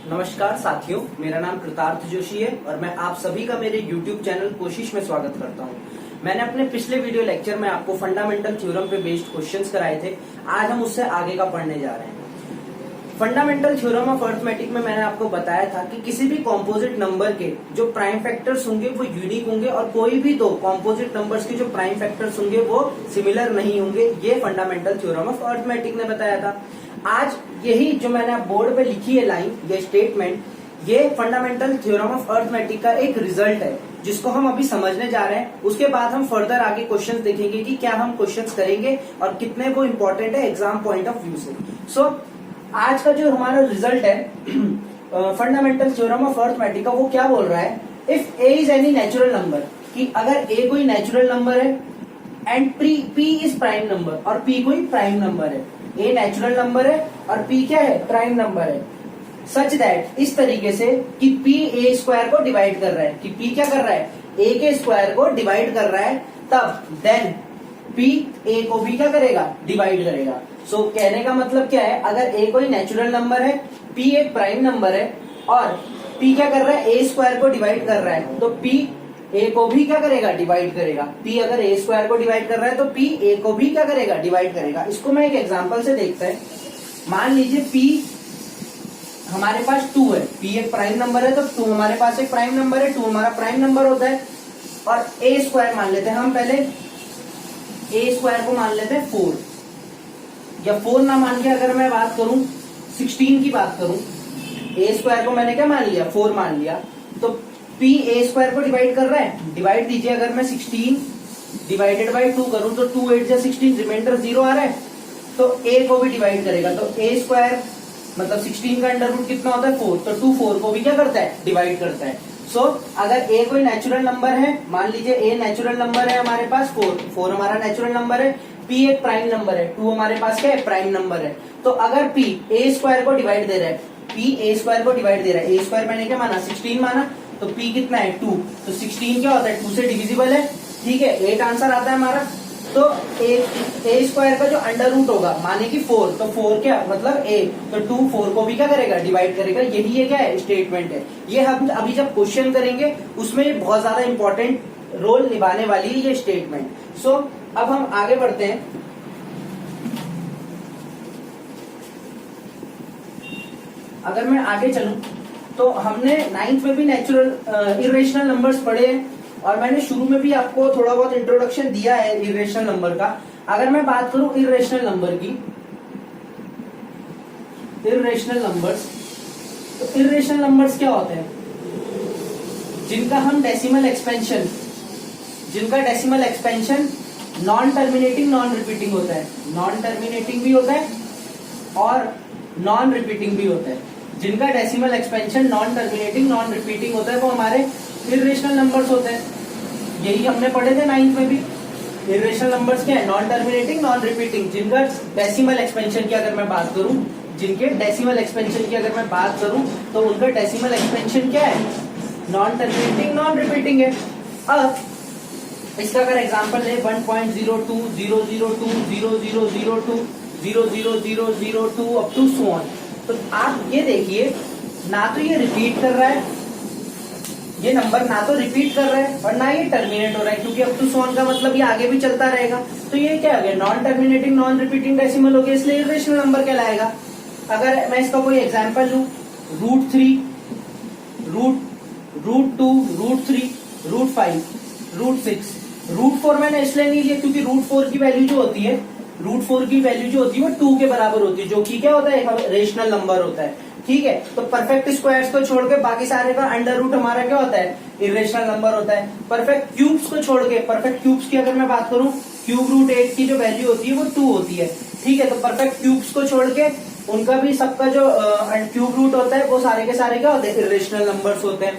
नमस्कार साथियों, मेरा नाम कृतार्थ जोशी है और मैं आप सभी का मेरे YouTube चैनल कोशिश में स्वागत करता हूं। मैंने अपने पिछले वीडियो लेक्चर में आपको फंडामेंटल थ्योरम पे बेस्ड क्वेश्चंस कराए थे। आज हम उससे आगे का पढ़ने जा रहे हैं। फंडामेंटल थ्योरम ऑफ अर्थमेटिक में मैंने आपको बताया था कि किसी भी कॉम्पोजिट नंबर के जो प्राइम फैक्टर्स होंगे वो यूनिक होंगे और कोई भी दो कॉम्पोजिट नंबर्स के जो प्राइम फैक्टर्स होंगे वो सिमिलर नहीं होंगे। ये फंडामेंटल थ्योरम ऑफ अर्थमेटिक ने बताया था। आज यही जो मैंने बोर्ड पे लिखी है लाइन, ये स्टेटमेंट, ये फंडामेंटल थ्योरम ऑफ अर्थमेटिक का एक रिजल्ट है जिसको हम अभी समझने जा रहे हैं। उसके बाद हम फर्दर आगे क्वेश्चंस देखेंगे कि क्या हम क्वेश्चंस करेंगे और कितने वो इम्पोर्टेंट है एग्जाम पॉइंट ऑफ व्यू से। सो आज का जो हमारा रिजल्ट है फंडामेंटल थ्योरम ऑफ अर्थमेटिक का, वो क्या बोल रहा है, if A is any natural number, कि अगर ए कोई नेचुरल नंबर है and P is prime number और पी कोई प्राइम नंबर है, ए नेचुरल नंबर है और पी क्या है, प्राइम नंबर है, सच दैट, इस तरीके से कि पी ए स्क्वायर को डिवाइड कर रहा है, कि पी क्या कर रहा है, ए के स्क्वायर को डिवाइड कर रहा है, तब देन पी ए को भी क्या करेगा, डिवाइड करेगा। सो कहने का मतलब क्या है, अगर ए कोई नेचुरल नंबर है, पी एक प्राइम नंबर है और पी क्या कर रहा है, ए स्क्वायर को डिवाइड कर रहा है, तो पी ए को भी क्या करेगा, डिवाइड करेगा। पी अगर ए स्क्वायर को डिवाइड कर रहा है तो पी ए को भी क्या करेगा, डिवाइड करेगा। इसको मैं एक एग्जांपल से देखते हैं। मान लीजिए पी हमारे पास 2 है, पी एक प्राइम नंबर है तो 2 हमारे पास एक प्राइम नंबर है, 2 हमारा प्राइम नंबर होता है। और ए स्क्वायर मान लेते हैं हम, पहले ए स्क्वायर को मान लेते हैं 4, या 4 ना मान के अगर मैं बात करूं 16 की बात करूं, ए स्क्वायर को मैंने क्या मान लिया, 4 मान लिया, तो पी ए स्क्वायर को डिवाइड कर रहा है, डिवाइड दीजिए। अगर मैं 16 डिवाइडेड बाई 2 करूं तो 2 8 जा 16, रिमाइंडर 0 आ रहा है, तो ए को भी डिवाइड करेगा, तो ए स्क्वायर मतलब 16 का अंडर रूट कितना होता है, 4, तो 2 4 को भी क्या करता है, डिवाइड करता है। सो अगर ए कोई नेचुरल नंबर है, मान लीजिए ए नेचुरल नंबर है हमारे पास 4 हमारा नेचुरल नंबर है, पी एक प्राइम नंबर है, 2 हमारे पास क्या है, प्राइम नंबर है, तो अगर पी ए स्क्वायर को डिवाइड दे रहा है, पी ए स्क्वायर को डिवाइड दे रहा है, ए स्क्वायर मैंने क्या माना, 16 माना, तो p कितना है, 2, तो 16 क्या होता है, 2 से डिविजिबल है, ठीक है, 8 आंसर आता है हमारा। तो ए स्क्वायर का जो अंडर रूट होगा माने कि 4, तो 4 क्या मतलब a, तो 2 4 को भी क्या करेगा, डिवाइड करेगा। यही ये क्या है, स्टेटमेंट है। ये हम अभी जब क्वेश्चन करेंगे उसमें ये बहुत ज्यादा इंपॉर्टेंट रोल निभाने वाली है ये स्टेटमेंट। सो अब हम आगे बढ़ते हैं। अगर मैं आगे चलूं तो हमने 9th में भी नेचुरल इरेशनल नंबर्स पढ़े हैं और मैंने शुरू में भी आपको थोड़ा बहुत इंट्रोडक्शन दिया है इरेशनल नंबर का। अगर मैं बात करूं इरेशनल नंबर की, इरेशनल नंबर्स, तो इरेशनल नंबर्स क्या होते हैं, जिनका हम डेसिमल एक्सपेंशन, जिनका decimal expansion non terminating non repeating होता है, नॉन टर्मिनेटिंग भी होता है और नॉन रिपीटिंग भी होता है। जिनका decimal expansion non terminating non repeating होता है वो हमारे इरेशनल नंबर्स होते हैं। यही हमने पढ़े थे 9th में भी। इरेशनल नंबर्स क्या है, नॉन टर्मिनेटिंग नॉन रिपीटिंग, जिनका डेसिमल एक्सपेंशन की अगर मैं बात करूं, जिनके डेसिमल एक्सपेंशन की अगर मैं बात करूं तो उनका डेसिमल एक्सपेंशन क्या है, नॉन टर्मिनेटिंग नॉन रिपीटिंग है। अब इसका अगर एग्जाम्पल है 1.02 002 0002 00002 अप टू सो ऑन, तो आप ये देखिए, ना तो ये रिपीट कर रहा है, ये नंबर ना तो रिपीट कर रहा है और ना ये टर्मिनेट हो रहा है, क्योंकि अप टू सो ऑन का मतलब ये आगे भी चलता रहेगा। तो ये क्या हो गया, non terminating non repeating decimal हो गया, इसलिए इरेशनल नंबर कहलाएगा। अगर मैं इसका कोई एग्जांपल लूं, √3 √2 √3 √5 √6 √4 मैंने इसलिए नहीं लिया क्योंकि √4 की वैल्यू जो होती है, √4 की वैल्यू जो होती है वो 2 के बराबर होती है, जो कि क्या होता है, रेशनल नंबर होता है, ठीक है। तो परफेक्ट स्क्वायर्स को छोड़ के बाकी सारे का अंडर रूट हमारा क्या होता है, इरेशनल नंबर होता है। परफेक्ट क्यूब्स को छोड़ के, परफेक्ट क्यूब्स की अगर मैं बात करूं, क्यूब √8 की जो वैल्यू होती है वो 2 होती है, ठीक है। तो परफेक्ट क्यूब्स को छोड़ के उनका भी सबका जो क्यूब रूट होता है वो सारे के सारे क्या होते हैं, इरेशनल नंबर्स होते हैं।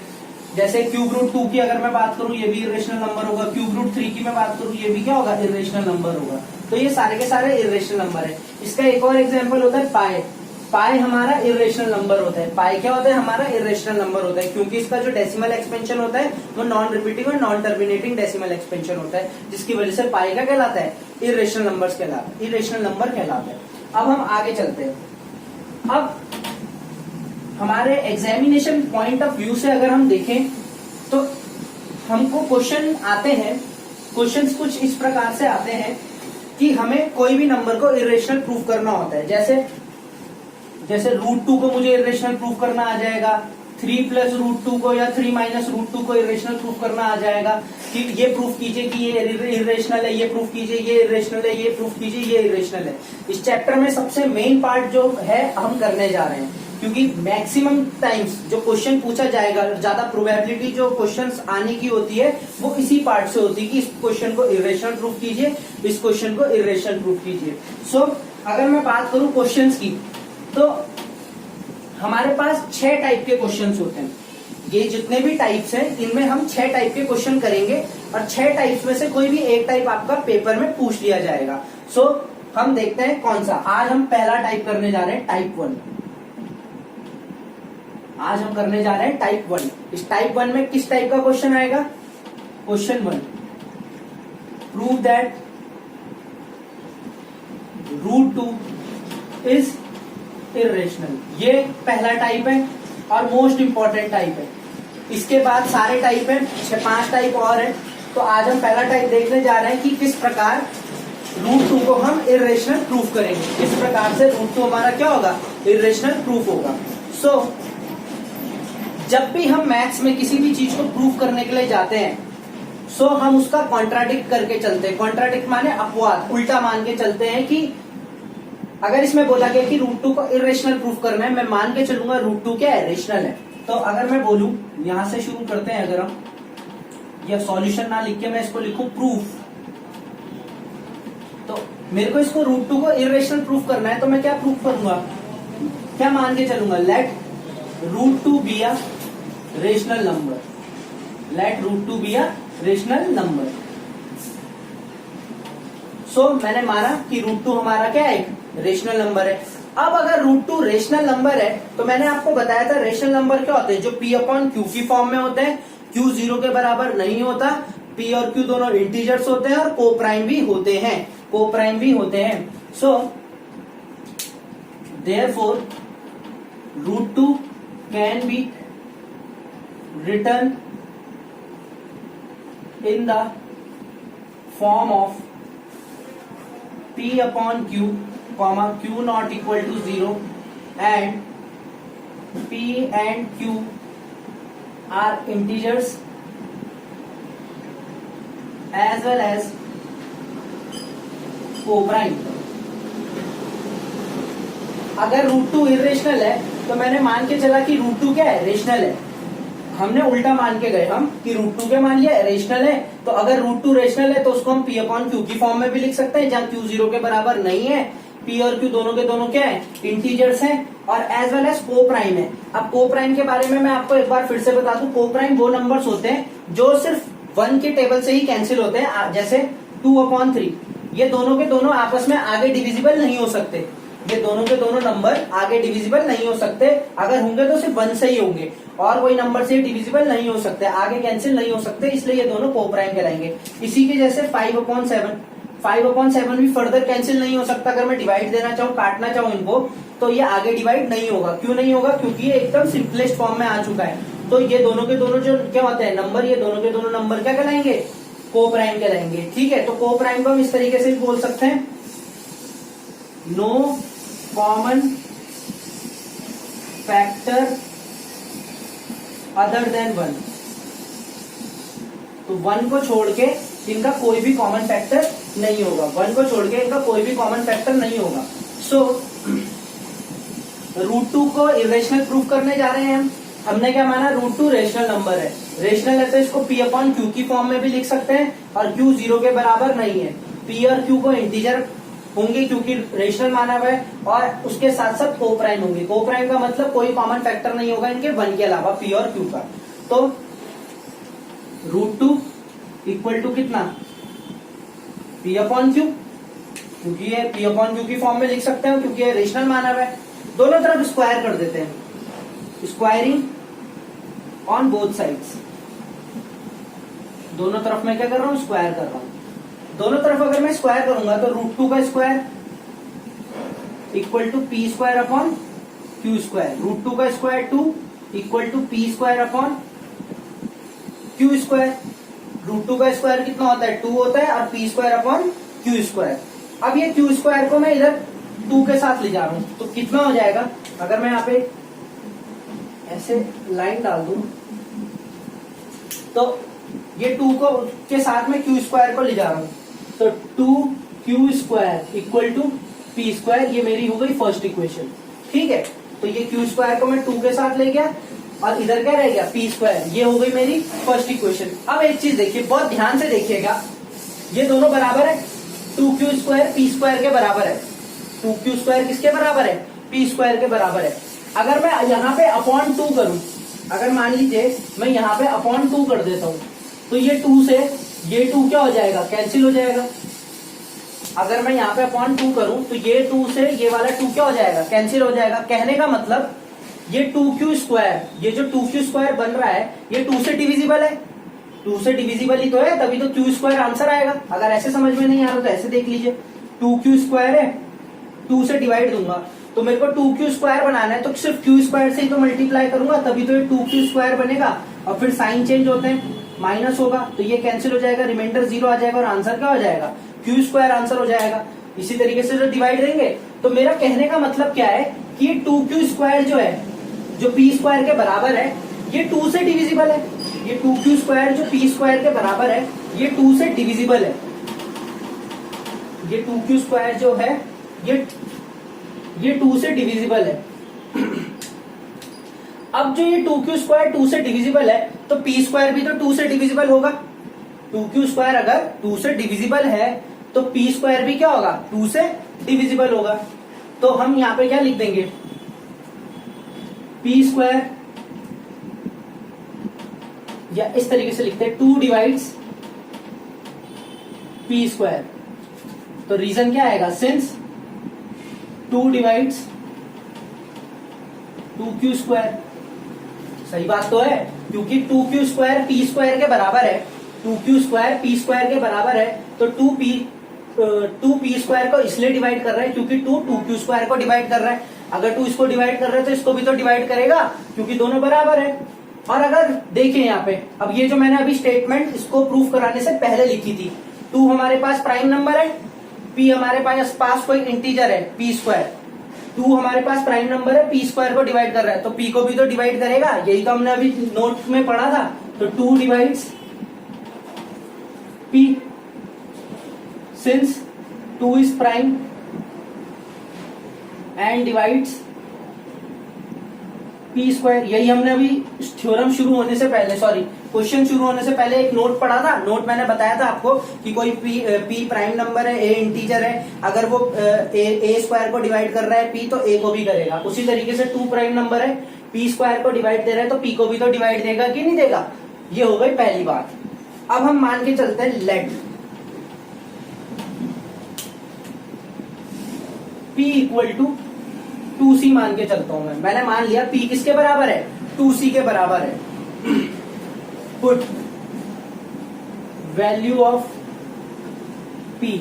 जैसे क्यूब √2 की अगर मैं बात करूं ये भी इरेशनल नंबर होगा, क्यूब √3 की मैं बात करूं ये भी क्या होगा, इरेशनल नंबर होगा। तो ये सारे के सारे इरेशनल नंबर है। इसका एक और एग्जांपल होता है पाई। पाई हमारा इरेशनल नंबर होता है। पाई क्या होता है, हमारा इरेशनल नंबर होता है, क्योंकि इसका जो डेसिमल एक्सपेंशन होता है वो नॉन रिपीटिंग और नॉन टर्मिनेटिंग डेसिमल एक्सपेंशन होता है, जिसकी वजह से पाई का कहलाता है, इरेशनल नंबर्स कहलाता है, इरेशनल नंबर कहलाता है। अब हम आगे चलते हैं। अब हमारे एग्जामिनेशन पॉइंट ऑफ व्यू से अगर हम देखें तो हमको क्वेश्चन आते हैं, क्वेश्चंस कुछ इस प्रकार से आते हैं कि हमें कोई भी नंबर को इरेशनल प्रूव करना होता है। जैसे √2 को मुझे इरेशनल प्रूव करना आ जाएगा, 3 प्लस √2 को या 3 माइनस √2 को इरेशनल प्रूव करना आ जाएगा कि ये प्रूफ कीजिए कि ये इरेशनल है, ये प्रूफ कीजिए ये इरेशनल है, ये प्रूफ कीजिए ये इरेशनल है। इस चैप्टर में सबसे मेन पार्ट जो है हम करने जा रहे हैं, क्योंकि मैक्सिमम टाइम्स जो क्वेश्चन पूछा जाएगा, ज्यादा प्रोबेबिलिटी जो क्वेश्चंस आने की होती है वो इसी पार्ट से होती है कि इस क्वेश्चन को इरेशनल प्रूफ कीजिए, इस क्वेश्चन को इरेशनल प्रूफ कीजिए। सो अगर मैं बात करूं क्वेश्चंस की, तो हमारे पास 6 टाइप के क्वेश्चंस होते हैं। ये जितने भी टाइप्स हैं इनमें हम 6 टाइप के क्वेश्चन करेंगे और 6 टाइप्स में से कोई भी एक टाइप आपका पेपर में पूछ लिया जाएगा। सो हम देखते हैं कौन सा। आज हम पहला टाइप करने जा रहे हैं, टाइप 1। आज हम करने जा रहे हैं टाइप 1। इस टाइप 1 में किस टाइप का क्वेश्चन आएगा? Question 1, prove that √2 is irrational. ये पहला टाइप है और मोस्ट इंपॉर्टेंट टाइप है। इसके बाद सारे टाइप है, 5 टाइप और है। तो आज हम पहला टाइप देखने जा रहे हैं कि किस प्रकार √2 को हम इरेशनल प्रूफ करेंगे, किस प्रकार से √2 हमारा क्या होगा, इरेशनल प्रूफ होगा। सो जब भी हम मैथ्स में किसी भी चीज को प्रूफ करने के लिए जाते हैं, सो हम उसका कॉन्ट्राडिक्ट करके चलते हैं। कॉन्ट्राडिक्ट माने अपवाद, उल्टा मान के चलते हैं कि अगर इसमें बोला गया कि √2 को इरेशनल प्रूफ करना है, मैं मान के चलूंगा √2 क्या है, रेशनल है। तो अगर मैं बोलूं, यहां से शुरू करते हैं, अगर हम यह सॉल्यूशन ना लिख के मैं इसको लिखूं प्रूफ, तो मेरे को इसको √2 को इरेशनल प्रूफ करना है, तो मैं क्या प्रूफ करूंगा, क्या मान के चलूंगा, let √2 be a rational number, let √2 be a rational number. So मैंने माना कि √2 हमारा क्या है, रेशनल नंबर है। अब अगर √2 रेशनल नंबर है, तो मैंने आपको बताया था रेशनल नंबर क्या होते हैं, जो P/Q की फॉर्म में होते हैं, Q 0 के बराबर नहीं होता, P और Q दोनों इंटीजर्स होते हैं और कोप्राइम भी होते हैं, कोप्राइम भी होते हैं। So therefore √2 can be written in the form of P/Q, Q not equal to 0 and P and Q are integers as well as coprime. अगर √2 इरेशनल है तो मैंने मान के चला कि √2 क्या है, रेशनल है। हमने उल्टा मान के गए हम कि √2 के मान लिया रेशनल है, तो अगर √2 रेशनल है तो उसको हम P/Q की फॉर्म में भी लिख सकते हैं, जहां Q 0 के बराबर नहीं है, P और Q दोनों के दोनों क्या है, इंटीजर्स हैं और एज वेल एज कोप्राइम है। अब कोप्राइम के बारे में मैं आपको एक बार फिर से बता दूं, कोप्राइम वो नंबर्स होते हैं जो सिर्फ 1 के टेबल से ही कैंसिल होते हैं, जैसे 2/3। ये दोनों के दोनों आपस में आगे डिविजिबल नहीं हो सकते, ये दोनों के दोनों नंबर आगे डिविजिबल नहीं हो सकते, अगर होंगे तो सिर्फ 1 से ही होंगे और कोई नंबर से डिविजिबल नहीं हो सकते, आगे कैंसिल नहीं हो सकते, इसलिए ये दोनों कोप्राइम कहलाएंगे। इसी के जैसे 5/7, 5/7 भी फर्दर कैंसिल नहीं हो सकता। अगर मैं डिवाइड देना चाहूँ, काटना चाहूँ इनको, तो ये आगे डिवाइड नहीं होगा। क्यों नहीं होगा? क्योंकि ये एकदम सिंपलेस्ट फॉर्म में आ चुका है। तो ये दोनों के दोनों जो क्या होते हैं नंबर, ये दोनों के दोनों नंबर क्या कहलाएंगे, कोप्राइम कहलाएंगे। ठीक है, तो कोप्राइम को हम इस तरीके से बोल सकते हैं, no common factor other than 1। तो 1 को छोड़ के इनका कोई भी कॉमन फैक्टर नहीं होगा, 1 को छोड़ के इनका कोई भी कॉमन फैक्टर नहीं होगा। सो √2 को इरेशनल प्रूफ करने जा रहे हैं हम। हमने क्या माना, √2 रेशनल नंबर है, रेशनल है तो इसको P/Q की फॉर्म में भी लिख सकते हैं और Q 0 के बराबर नहीं है। P और Q को इंटीजर होंगे क्योंकि रेशनल माना हुआ है, और उसके साथ साथ कोप्राइम होंगे। कोप्राइम का मतलब कोई कॉमन फैक्टर नहीं होगा इनके 1 के अलावा, P और Q का। तो √2 इक्वल टू कितना, P/Q, क्योंकि ये P/Q की फॉर्म में लिख सकते हैं क्योंकि ये रेशनल माना हुआ है। दोनों तरफ स्क्वायर कर देते हैं, स्क्वायरिंग ऑन बोथ साइड्स। दोनों तरफ मैं क्या कर रहा हूं, स्क्वायर कर रहा हूं। दोनों तरफ अगर मैं स्क्वायर करूंगा तो √2 का square equal to P² upon Q square, √2 का square 2 equal to P square upon Q square. √2 का स्क्वायर कितना होता है 2 होता है और P square upon Q square. अब ये क्यू स्क्वायर को मैं इधर 2 के साथ ले जा रहा हूं तो कितना हो जाएगा, अगर मैं यहाँ पे ऐसे लाइन डाल दूं तो ये 2 को के साथ में क्यू स्क्वायर को ले जा रहा हूं तो 2 Q square equal to P square, ये मेरी हो गई फर्स्ट इक्वेशन। ठीक है, तो ये क्यू स्क्वायर को मैं 2 के साथ ले गया और इधर क्या रह गया पी स्क्वायर, ये हो गई मेरी फर्स्ट इक्वेशन। अब एक चीज देखिए, बहुत ध्यान से देखिएगा, ये दोनों बराबर है, 2q स्क्वायर पी स्क्वायर के बराबर है। 2q स्क्वायर किसके बराबर है, पी स्क्वायर के बराबर है। अगर मैं यहाँ पे अपॉन 2 करूं, अगर मान लीजिए मैं यहाँ पे अपॉन 2 कर देता हूं तो ये 2 से ये 2 क्या हो जाएगा, कैंसिल हो जाएगा। अगर मैं यहाँ पे अपॉन 2 करूं तो ये 2 से ये वाला 2 क्या हो जाएगा, कैंसिल हो जाएगा। कहने का मतलब ये 2q स्क्वायर, ये जो 2q स्क्वायर बन रहा है ये 2 से डिविजिबल है, 2 से डिविजिबल ही तो है, तभी तो q स्क्वायर आंसर आएगा। अगर ऐसे समझ में नहीं आ रहा तो ऐसे देख लीजिए, 2q स्क्वायर है, 2 से डिवाइड दूंगा तो मेरे को 2q स्क्वायर बनाना है तो सिर्फ q स्क्वायर से ही तो मल्टीप्लाई करूंगा तभी तो ये 2q स्क्वायर बनेगा। और फिर साइन चेंज होते हैं, माइनस होगा तो ये कैंसिल हो जाएगा, रिमाइंडर 0 आ जाएगा और आंसर क्या हो जाएगा, q स्क्वायर आंसर हो जाएगा। इसी तरीके से जो डिवाइड देंगे तो मेरा कहने का मतलब क्या है कि ये 2q स्क्वायर जो है, जो p स्क्वायर के बराबर है, ये 2 से डिविजिबल है। ये 2q स्क्वायर जो p स्क्वायर के बराबर है ये 2 से डिविजिबल है। ये 2q स्क्वायर जो है ये 2 से डिविजिबल है। अब जो ये 2q स्क्वायर 2 से डिविजिबल है तो p स्क्वायर भी तो 2 से डिविजिबल होगा। 2q स्क्वायर अगर 2 से डिविजिबल है तो p स्क्वायर भी क्या होगा, 2 से डिविजिबल होगा। तो हम यहाँ पे क्या लिख देंगे, p स्क्वायर, या इस तरीके से लिखते हैं 2 डिवाइड्स p स्क्वायर। तो रीजन क्या आएगा, सिंस 2 डिवाइड्स 2q स्क्वायर। सही बात तो है, क्योंकि 2q स्क्वायर p स्क्वायर के बराबर है, 2q स्क्वायर p स्क्वायर के बराबर है तो 2p स्क्वायर को इसलिए डिवाइड कर रहा है क्योंकि 2q स्क्वायर को डिवाइड कर रहा है। अगर 2 इसको डिवाइड कर रहा है तो इसको भी तो डिवाइड करेगा क्योंकि दोनों बराबर है। और अगर देखिए यहाँ पे, अब ये जो मैंने अभी स्टेटमेंट इसको प्रूफ कराने से पहले लिखी थी, 2 हमारे पास प्राइम नंबर है, p हमारे पास कोई इंटीजर है p स्क्वायर, 2 हमारे पास प्राइम नंबर है, p स्क्वायर को डिवाइड कर रहा है तो p को भी तो डिवाइड करेगा, यही तो हमने अभी नोट में पढ़ा था। तो 2 divides p since 2 is prime and divides p square. यही हमने अभी थ्योरम शुरू होने से पहले, सॉरी क्वेश्चन शुरू होने से पहले एक नोट पढ़ा था। नोट मैंने बताया था आपको कि कोई p प्राइम नंबर है, a इंटीजर है, अगर वो a स्क्वायर को डिवाइड कर रहा है p तो a को भी करेगा। उसी तरीके से 2 प्राइम नंबर है, p स्क्वायर को डिवाइड दे रहा है तो p को भी तो डिवाइड देगा कि नहीं देगा। ये हो गई पहली बात। अब हम मान के चलते हैं late p equal to 2c मान के चलता हूं मैंने मान लिया p किसके बराबर है, 2c के बराबर है। Put value of p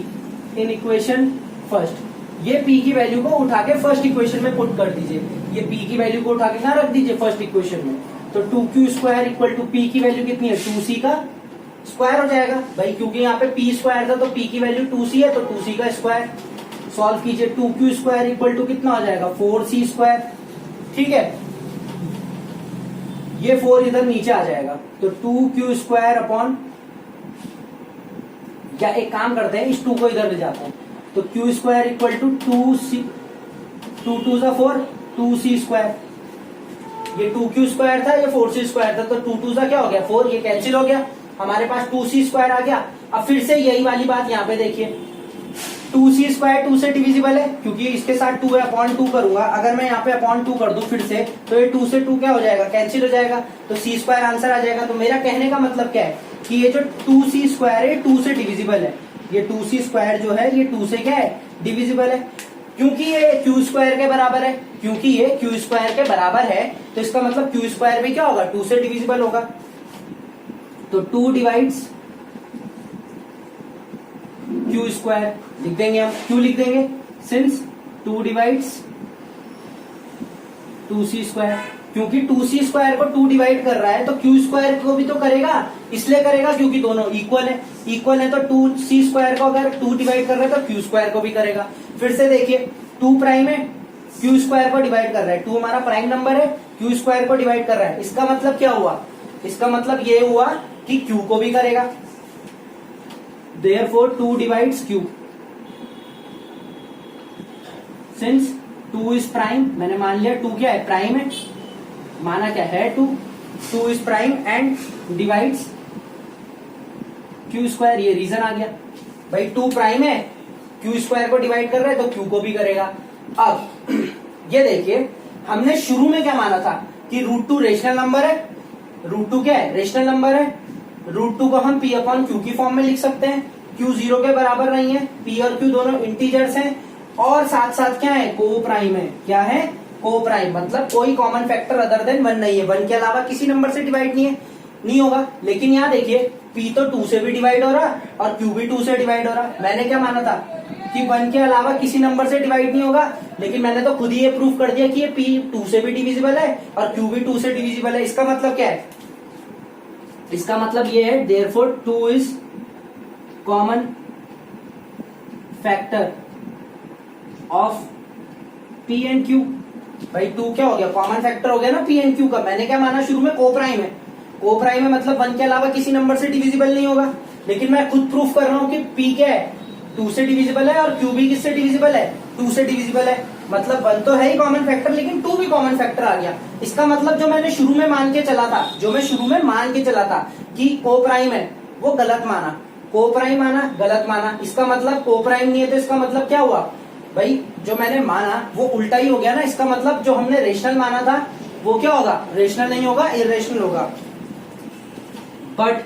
in equation first. ये p की वैल्यू को उठा के फर्स्ट इक्वेशन में पुट कर दीजिए, ये p की वैल्यू को उठा के कहां रख दीजिए, फर्स्ट इक्वेशन में। तो 2q square equal to p की वैल्यू कितनी है, 2c का स्क्वायर हो जाएगा भाई, क्योंकि यहाँ पे p स्क्वायर था तो p की वैल्यू 2c है तो 2c का स्क्वायर। सॉल्व कीजिए, 2q स्क्वायर इक्वल टू कितना हो जाएगा, 4c स्क्वायर। ठीक है, ये 4 इधर नीचे आ जाएगा तो 2q स्क्वायर अपॉन, या एक काम करते हैं इस 2 को इधर ले जाते हैं तो q square equal to 2c, 2 2 जा 4, 2c स्क्वायर। ये 2q स्क्वायर था, ये 4c स्क्वायर था तो 2 2 जा क्या हो गया 4, ये कैंसिल हो गया, हमारे पास 2c स्क्वायर आ गया। अब फिर से यही वाली बात यहाँ पे देखिए, 2c स्क्वायर 2 से डिविजिबल है क्योंकि इसके साथ 2 है, अपॉन 2 करूंगा। अगर मैं यहाँ पे अपॉन 2 कर दूं फिर से तो ये 2 से 2 क्या हो जाएगा, कैंसिल हो जाएगा तो c स्क्वायर आंसर आ जाएगा। तो मेरा कहने का मतलब क्या है कि ये जो 2c स्क्वायर है 2 से डिविजिबल है, ये 2c स्क्वायर जो है ये 2 से क्या है, डिविजिबल है। क्योंकि ये q स्क्वायर के बराबर है, क्योंकि ये q स्क्वायर के बराबर है तो इसका मतलब q स्क्वायर भी क्या होगा, 2 से डिविजिबल होगा। तो 2 डिवाइड्स q स्क्वायर लिख देंगे हम, क्यों लिख देंगे, सिंस 2 डिवाइड्स 2c², क्योंकि 2c² को 2 डिवाइड कर रहा है तो q² को भी तो करेगा, इसलिए करेगा क्योंकि दोनों इक्वल है तो 2c² को अगर 2 डिवाइड कर रहा है तो q² को भी करेगा। फिर से देखिए 2 प्राइम है, q² को डिवाइड कर रहा है, 2 हमारा प्राइम नंबर है, q² को डिवाइड कर रहा है। इसका मतलब क्या हुआ, इसका मतलब ये हुआ कि q को भी करेगा, therefore 2 divides q। Since 2 is prime, मैंने मान लिया 2 क्या है, प्राइम है, माना क्या है 2 is prime and divides q²। ये रीजन आ गया भाई, 2 प्राइम है, q² को डिवाइड कर रहा है तो q को भी करेगा। अब ये देखिए हमने शुरू में क्या माना था कि √2 रेशनल नंबर है, √2 क्या है, रेशनल नंबर है। √2 को हम p/q की फॉर्म में लिख सकते हैं, q 0 के बराबर नहीं है, p और q दोनों इंटीजर्स हैं और साथ साथ क्या है, को प्राइम है। क्या है, को प्राइम, मतलब कोई कॉमन फैक्टर अदर देन 1 नहीं है, 1 के अलावा किसी नंबर से डिवाइड नहीं होगा। लेकिन यहाँ देखिए p तो 2 से भी डिवाइड हो रहा और q भी 2 से डिवाइड हो रहा। मैंने क्या माना था कि 1 के अलावा किसी नंबर से डिवाइड नहीं होगा, लेकिन मैंने तो खुद ही ये प्रूफ कर दिया कि ये p 2 से भी डिविजिबल है और q भी 2 से डिविजिबल है। इसका मतलब क्या है, इसका मतलब ये है therefore 2 is common factor of p and q। भाई 2 क्या हो गया, कॉमन फैक्टर हो गया ना p एंड q का। मैंने क्या माना शुरू में, को प्राइम है, को प्राइम है मतलब 1 के अलावा किसी नंबर से डिविजिबल नहीं होगा, लेकिन मैं खुद प्रूफ कर रहा हूं कि p क्या है, 2 से डिविजिबल है और q भी किससे डिविजिबल है, 2 से डिविजिबल है। मतलब 1 तो है ही कॉमन फैक्टर, लेकिन 2 भी कॉमन फैक्टर आ गया। इसका मतलब जो मैंने शुरू में मान के चला था, कि को प्राइम है, वो गलत माना, को प्राइम माना, गलत माना। इसका मतलब को प्राइम नहीं है तो इसका मतलब क्या हुआ भाई, जो मैंने माना वो उल्टा ही हो गया ना। इसका मतलब जो हमने रेशनल माना था वो क्या होगा, रेशनल नहीं होगा, इरेशनल होगा। But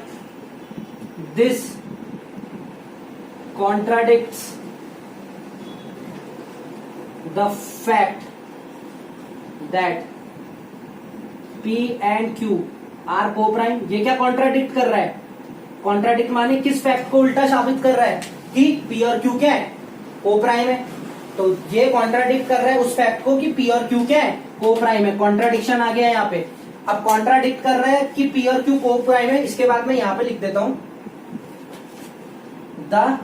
this contradicts the fact that p and q are co-prime। ये क्या कॉन्ट्राडिक्ट कर रहा है, कॉन्ट्राडिक्ट माने किस फैक्ट को उल्टा साबित कर रहा है कि p और q क्या है, को-प्राइम है। तो ये कॉन्ट्राडिक्ट कर रहा है उस फैक्ट को कि p और q क्या है, को-प्राइम है। कॉन्ट्राडिक्शन आ गया यहाँ पे। अब कॉन्ट्राडिक्ट कर रहा है कि p और q को-प्राइम है, इसके बाद मैं यहाँ पे लिख देता हूं, the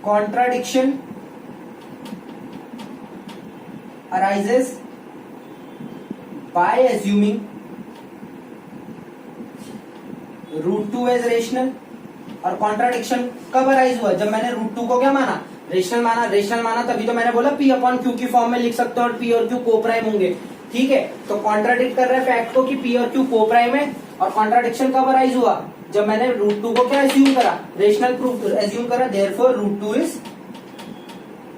contradiction arises by assuming √2 as rational। और कॉन्ट्राडिक्शन कब अराइज हुआ, जब मैंने √2 को क्या माना, रेशनल माना तभी तो मैंने बोला p/q की फॉर्म में लिख सकते हो और p और q को प्राइम होंगे। ठीक है, तो कॉन्ट्राडिक्ट कर रहा है फैक्ट को कि p और q को प्राइम है। और कॉन्ट्राडिक्शन कब अराइज हुआ, जब मैंने √2 को क्या एज्यूम करा, रेशनल प्रूफ एज्यूम करा, देयरफॉर √2 इज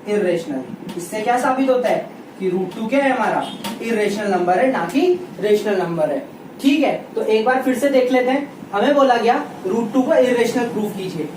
इरेशनल। इससे क्या साबित होता है कि √2 क्या है, हमारा इरेशनल नंबर है, ना कि रेशनल नंबर है। ठीक है, तो एक बार फिर से देख लेते हैं। हमें बोला गया √2 को इरेशनल प्रूफ कीजिए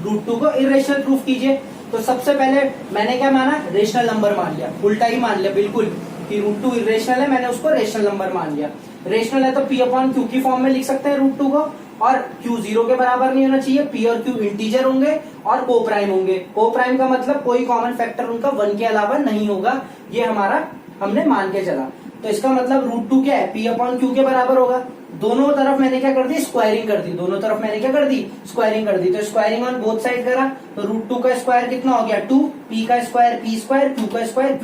√2 को इरेशनल प्रूफ कीजिए। तो सबसे पहले मैंने क्या माना, रेशनल नंबर मान लिया, उल्टा ही मान लिया बिल्कुल कि √2 इरेशनल है, मैंने उसको रेशनल नंबर मान लिया। रेशनल है तो p/q की फॉर्म में लिख सकते हैं √2 को, और q 0 के बराबर नहीं होना चाहिए, p और q इंटीजर होंगे और को प्राइम होंगे। को प्राइम का मतलब कोई कॉमन फैक्टर उनका 1 के अलावा नहीं होगा, ये हमारा हमने मान के चला। तो इसका मतलब √2 क्या है, p/q के बराबर होगा। दोनों तरफ मैंने क्या कर दी, स्क्वायरिंग कर दी, दोनों तरफ मैंने क्या कर दी, स्क्वायरिंग कर दी। तो स्क्वायरिंग ऑन बोथ साइड करा तो √2 का स्क्वायर कितना हो गया 2, p का स्क्वायर p स्क्वायर, q का स्क्वायर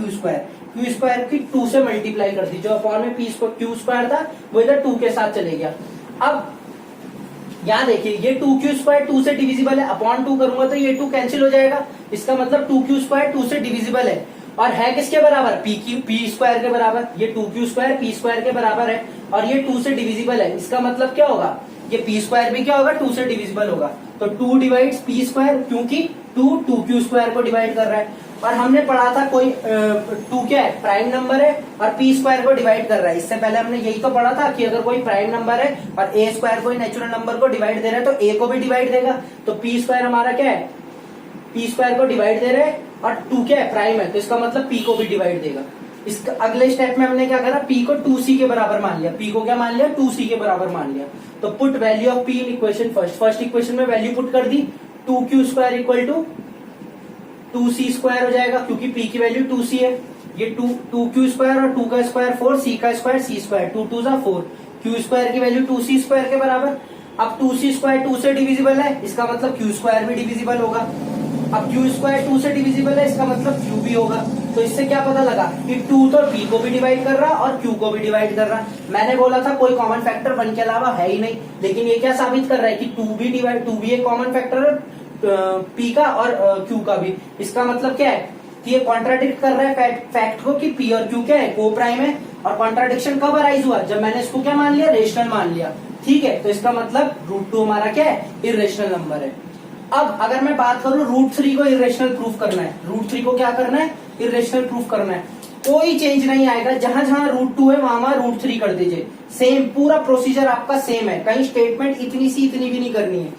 q स्क्वायर की 2 से मल्टीप्लाई कर दी, जो अपॉन में q स्क्वायर था वो इधर 2 के साथ चले गया। अब यहाँ देखिए ये 2q स्क्वायर 2 से डिविजिबल है, अपॉन 2 करूंगा तो ये 2 कैंसिल हो जाएगा। इसका मतलब 2q स्क्वायर 2 से डिविजिबल है और है किसके बराबर, p स्क्वायर के बराबर। ये 2q स्क्वायर p स्क्वायर के बराबर है और ये 2 से डिविजिबल है। इसका मतलब क्या होगा, ये p स्क्वायर भी क्या होगा, 2 से डिविजिबल होगा। तो 2 डिवाइड्स p स्क्वायर, क्योंकि 2q स्क्वायर को डिवाइड कर रहा है। और हमने पढ़ा था कोई 2 क्या है, प्राइम नंबर है और p स्क्वायर को डिवाइड कर रहा है। इससे पहले हमने यही तो पढ़ा था कि अगर कोई प्राइम नंबर है और a स्क्वायर कोई नेचुरल नंबर को डिवाइड दे रहा है तो a को भी डिवाइड देगा। तो p स्क्वायर हमारा क्या है, p स्क्वायर को डिवाइड दे रहे हैं और 2 क्या है, प्राइम है, तो इसका मतलब p को भी डिवाइड देगा। इसका अगले स्टेप में हमने क्या करा, p को 2c के बराबर मान लिया, p को क्या मान लिया, 2c के बराबर मान लिया। तो put value of p in equation first equation में वैल्यू पुट कर दी, 2q square equal to 2c square हो जाएगा, क्योंकि p की वैल्यू 2c है। ये 2q स्क्वायर और 2 का स्क्वायर 4, c का स्क्वायर c स्क्वायर, 2 2 जा 4, q स्क्वायर की वैल्यू 2c स्क्वायर के बराबर। अब 2c स्क्वायर 2 से डिविजिबल है, इसका मतलब q स्क्वायर भी डिविजिबल होगा। अब q स्क्वायर 2 से डिविजिबल है, इसका मतलब q भी होगा। तो इससे क्या पता लगा कि 2 तो p को भी डिवाइड कर रहा और q को भी डिवाइड कर रहा। मैंने बोला था कोई कॉमन फैक्टर 1 के अलावा है ही नहीं, लेकिन ये क्या साबित कर रहा है कि 2 भी एक कॉमन फैक्टर है p का और q का भी। इसका मतलब क्या है कि ये कॉन्ट्राडिक्ट कर रहा है फैक्ट को कि p और q क्या है, को प्राइम है। और कॉन्ट्राडिक्शन कब अराइज हुआ, जब मैंने इसको क्या मान लिया, रेशनल मान लिया। ठीक है, तो इसका मतलब √2 हमारा क्या है, इर्रेशनल नंबर है। अब अगर मैं बात करूं √3 को इर्रेशनल प्रूफ करना है, √3 को क्या करना है, इर्रेशनल प्रूफ करना है। कोई चेंज नहीं आएगा, जहां जहां √2 है वहां √3 कर दीजिए। सेम पूरा प्रोसीजर आपका सेम है, कहीं स्टेटमेंट इतनी सी इतनी भी नहीं करनी है।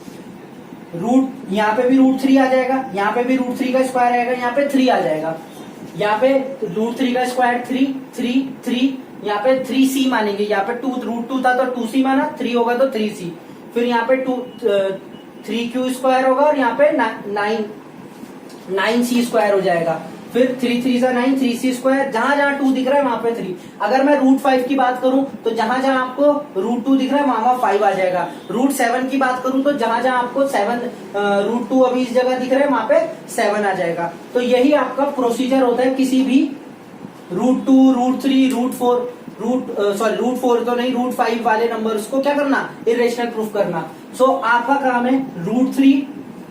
यहाँ पे भी √3 आ जाएगा, यहाँ पे भी √3 का स्क्वायर आएगा, यहाँ पे 3 आ जाएगा। यहाँ पे √3 का स्क्वायर 3 3 3, यहाँ पे 3c मानेंगे। यहाँ पे √2 था तो 2c माना, 3 होगा तो 3c। फिर यहाँ पे 3q स्क्वायर होगा और यहाँ पे 9c स्क्वायर हो जाएगा। फिर 3 3 जा 9, 3c स्क्वायर, जहां जहां 2 दिख रहा है वहां पे 3। अगर मैं √5 की बात करूं तो जहां जहां आपको √2 दिख रहा है वहां 5 आ जाएगा। √7 की बात करूं तो जहां जहां आपको 7 √2 अभी इस जगह दिख रहा है वहां पे 7 आ जाएगा। तो यही आपका प्रोसीजर होता है किसी भी √2 √3 √4 √4 तो नहीं, √5 वाले नंबर्स को क्या करना, इरेशनल प्रूफ करना। सो आपका काम है √3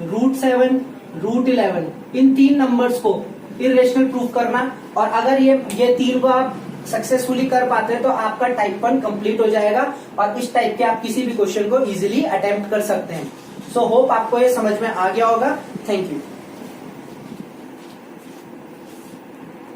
√7 √11 इन 3 नंबर्स को इरेशनल प्रूफ करना। और अगर ये 3 को आप सक्सेसफुली कर पाते हैं तो आपका टाइप 1 कंप्लीट हो जाएगा और इस टाइप के आप किसी भी क्वेश्चन को इजीली अटेम्प्ट कर सकते हैं। सो होप आपको ये समझ में आ गया होगा। Thank you.